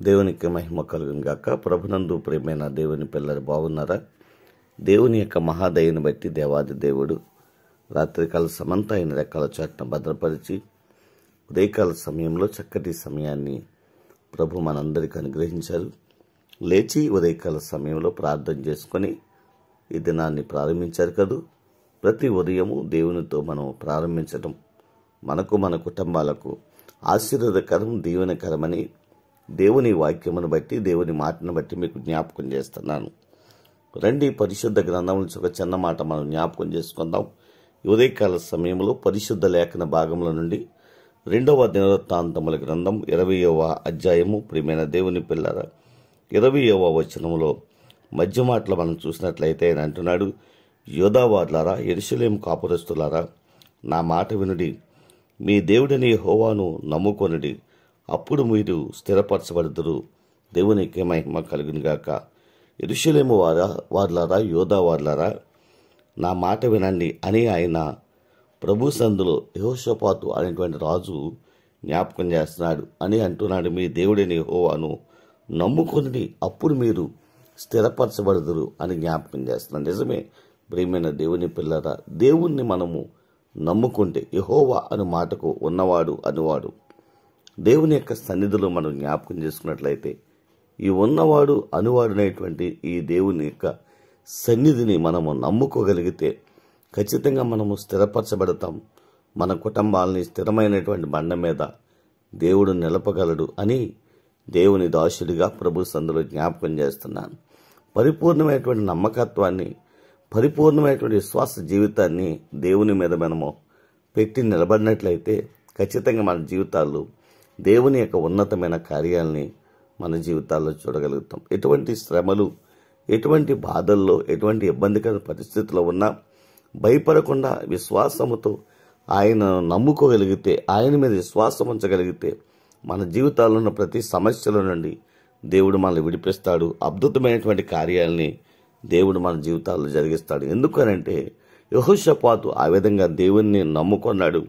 దేవునికి మహిమ కలుగును గాక. ప్రభునందు ప్రియమైన దేవుని పిల్లలు బాగున్నారా? దేవుని యొక్క మహాదయని బట్టి దేవాది దేవుడు రాత్రికాల సమంతా ఆయన రెక్కల చాటున భద్రపరిచి ఉదయకాల సమయంలో చక్కటి సమయాన్ని ప్రభు మనందరికీ అనుగ్రహించారు. లేచి ఉదయకాల సమయంలో ప్రార్థన చేసుకొని ఈ దినాన్ని ప్రారంభించారు కదూ. ప్రతి ఉదయము దేవునితో మనం ప్రారంభించడం మనకు మన కుటుంబాలకు ఆశీర్వాదకరం, దీవెనకరమని దేవుని వాక్యమును బట్టి, దేవుని మాటను బట్టి మీకు జ్ఞాపకం చేస్తున్నాను. రండి, పరిశుద్ధ గ్రంథం నుంచి ఒక చిన్న మాట మనం జ్ఞాపకం చేసుకుందాం. ఉదయకాల సమయంలో పరిశుద్ధ లేఖన భాగముల నుండి 2వ దినవృత్తాంతముల గ్రంథం 20వ అధ్యాయము. ప్రియమైన దేవుని పిల్లరా, 20వ వచనములో మధ్య మాటలు మనం చూసినట్లయితే ఆయన అంటున్నాడు, యోదావార్లారా, యెరూషలేము కాపురస్తులారా, నా మాట వినుడి, మీ దేవుడని యెహోవాను నమ్ముకొనుడి, అప్పుడు మీరు స్థిరపరచబడుదురు. దేవునికి మహిమ కలుగును గాక. యెరూషలేము వార్లారా, యోదావార్లారా, నా మాట వినండి అని ఆయన ప్రభు సందులో యెహోషాపాతు అనేటువంటి రాజు జ్ఞాపకం చేస్తున్నాడు అని అంటున్నాడు. మీ దేవుడని యెహోవాను నమ్ముకొనుడి, అప్పుడు మీరు స్థిరపరచబడుదురు అని జ్ఞాపకం చేస్తున్నాడు. నిజమే ప్రియమైన దేవుని పిల్లరా, దేవుణ్ణి మనము నమ్ముకుంటే యెహోవా అను మాటకు ఉన్నవాడు అనువాడు. దేవుని యొక్క సన్నిధిలో మనం జ్ఞాపకం చేసుకున్నట్లయితే ఈ ఉన్నవాడు అనువాడునటువంటి ఈ దేవుని యొక్క సన్నిధిని మనము నమ్ముకోగలిగితే ఖచ్చితంగా మనము స్థిరపరచబడతాం. మన కుటుంబాలని స్థిరమైనటువంటి బండ మీద దేవుడు నిలపగలడు అని దేవుని దాసుడిగా ప్రభు సందులో జ్ఞాపకం చేస్తున్నాను. పరిపూర్ణమైనటువంటి నమ్మకత్వాన్ని, పరిపూర్ణమైనటువంటి విశ్వాస జీవితాన్ని దేవుని మీద మనము పెట్టి నిలబడినట్లయితే ఖచ్చితంగా మన జీవితాల్లో దేవుని యొక్క ఉన్నతమైన కార్యాలని మన జీవితాల్లో చూడగలుగుతాం. ఎటువంటి శ్రమలు, ఎటువంటి బాధల్లో, ఎటువంటి ఇబ్బందికర పరిస్థితుల్లో ఉన్నా భయపడకుండా విశ్వాసముతో ఆయనను నమ్ముకోగలిగితే, ఆయన మీద విశ్వాసం ఉంచగలిగితే మన జీవితాల్లో ఉన్న ప్రతి సమస్యల నుండి దేవుడు మనల్ని విడిపిస్తాడు. అద్భుతమైనటువంటి కార్యాలని దేవుడు మన జీవితాల్లో జరిగిస్తాడు. ఎందుకనంటే యెహోషాపాతు ఆ విధంగా దేవుణ్ణి నమ్ముకున్నాడు.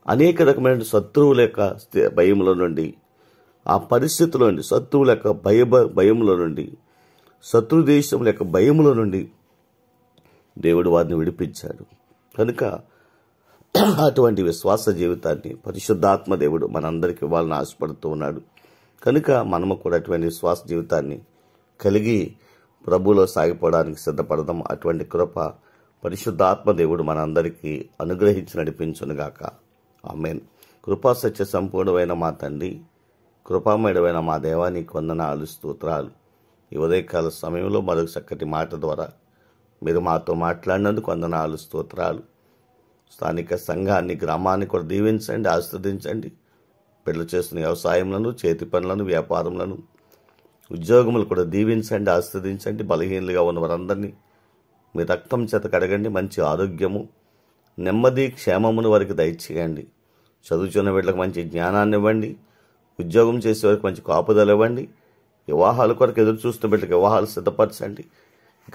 అనేక రకమైన శత్రువుల యొక్క భయముల నుండి, ఆ పరిస్థితుల నుండి, శత్రువుల యొక్క భయముల నుండి, శత్రు దేశముల యొక్క భయముల నుండి దేవుడు వారిని విడిపించాడు. కనుక అటువంటి విశ్వాస జీవితాన్ని పరిశుద్ధాత్మ దేవుడు మనందరికీ ఇవ్వాలని ఆశపడుతూ ఉన్నాడు. కనుక మనము కూడా అటువంటి విశ్వాస జీవితాన్ని కలిగి ప్రభువులో సాగిపోవడానికి సిద్ధపడదాం. అటువంటి కృప పరిశుద్ధాత్మ దేవుడు మనందరికీ అనుగ్రహించి నడిపించునుగాక. ఆమేన్. కృపా సత్య సంపూర్ణమైన మా తండ్రి, కృపామయుడమైన మా దేవా, నీకు వందనాలు, స్తోత్రాలు. ఈ ఉదయకాల సమయంలో మరొక చక్కటి మాట ద్వారా మీరు మాతో మాట్లాడినందుకు వందనాలు, స్తోత్రాలు. స్థానిక సంఘాన్ని, గ్రామాన్ని కూడా దీవించండి, ఆశీర్వదించండి. పిల్లలు చేస్తున్న వ్యవసాయములను, చేతి పనులను, వ్యాపారములను, ఉద్యోగములు కూడా దీవించండి, ఆశీర్వదించండి. బలహీనులుగా ఉన్న వారందరినీ మీ రక్తం చేత కడగండి. మంచి ఆరోగ్యము, నెమ్మది, క్షేమమును వారికి దయచేయండి. చదువుతున్న వీళ్ళకి మంచి జ్ఞానాన్ని ఇవ్వండి. ఉద్యోగం చేసే వారికి మంచి కాపుదలు ఇవ్వండి. వివాహాల కొరకు ఎదురు చూస్తున్న బిడ్డలకు వివాహాలు సిద్ధపరచండి.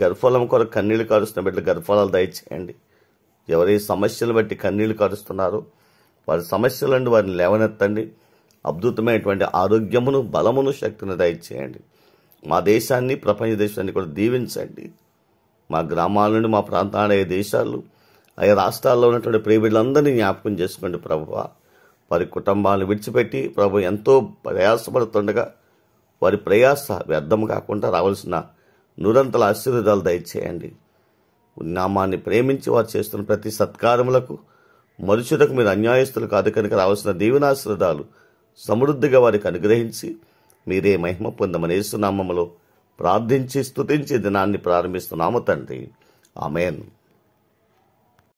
గర్భఫలం కొరకు కన్నీళ్లు కారుస్తున్న బిడ్డలకు గర్భఫలాలు దయచేయండి. ఎవరి సమస్యలు బట్టి కన్నీళ్లు కారుస్తున్నారో వారి సమస్యల నుండి వారిని లేవనెత్తండి. అద్భుతమైనటువంటి ఆరోగ్యమును, బలమును, శక్తిని దయచేయండి. మా దేశాన్ని, ప్రపంచ దేశాన్ని కూడా దీవించండి. మా గ్రామాల నుండి, మా ప్రాంతాల, ఏ దేశాలు, ఆయా రాష్ట్రాల్లో ఉన్నటువంటి ప్రియబిడ్డలందరినీ జ్ఞాపకం చేసుకోండి ప్రభువా. వారి కుటుంబాలను విడిచిపెట్టి ప్రభు ఎంతో ప్రయాసపడుతుండగా వారి ప్రయాస వ్యర్థం కాకుండా రావాల్సిన నూరంతల ఆశీర్వాదాలు దయచేయండి. నామాన్ని ప్రేమించి వారు చేస్తున్న ప్రతి సత్కారములకు మనుషులకు మీరు అన్యాయస్తులు కాదు కనుక రావాల్సిన దీవెనాశీర్వాదాలు సమృద్ధిగా వారికి అనుగ్రహించి మీరే మహిమ పొందమని యేసు నామములో ప్రార్థించి స్తుతించి దినాన్ని ప్రారంభిస్తున్నాము తండ్రి. ఆమేన్.